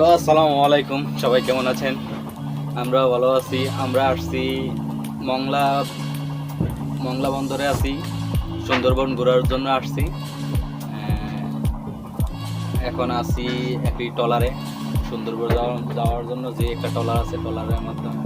Hello, আসসালামু আলাইকুম। সবাই কেমন আছেন? আমরা ভালো আছি। আমরা আসছি মংলা মংলা বন্দরে আছি, সুন্দরবন ঘোরার জন্য আসছি। এখন আছি একটি ট্রলারে, সুন্দরবন যাওয়ার জন্য যে একটা ট্রলার আছে, ট্রলারের মাধ্যমে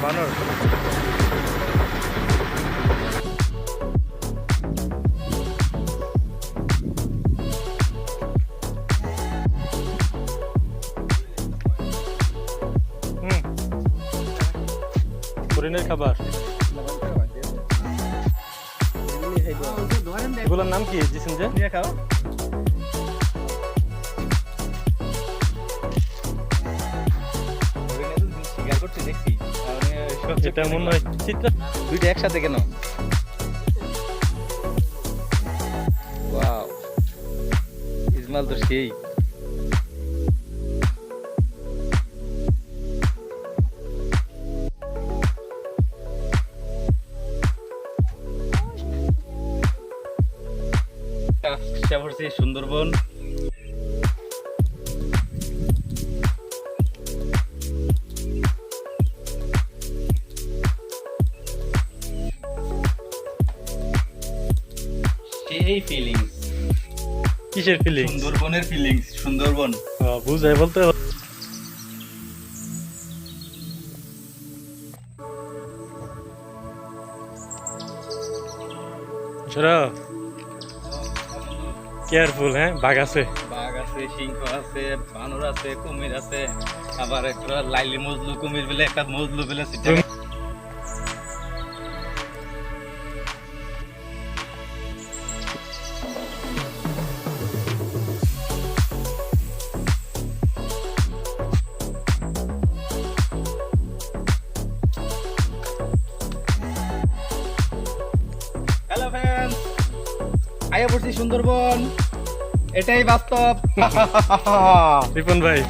বানর হরিণের খাবার। এগুলোর নাম কি দিচ্ছেন যে? নিয়ে খাও। এটা মনে হয় চিত্র দুইটা একসাথে কেন? ওয়াও, ইসমাইল তো সেই। সুন্দরবন সেই ফিলিংস, কিসের ফিলিং? সুন্দরবনের ফিলিংস। সুন্দরবন বুঝাই বলতে কেয়ারফুল। হ্যাঁ, বাঘ আছে, বাঘ আছে, সিংহ আছে, বানর আছে, কুমির আছে, আবার একটা লাইলি মজলু কুমির বলে একটা মজলু বলে হ্যালো ফ্রেন্ডস, আয়া পড়ছি সুন্দরবন, এটাই বাস্তব। রিপন ভাই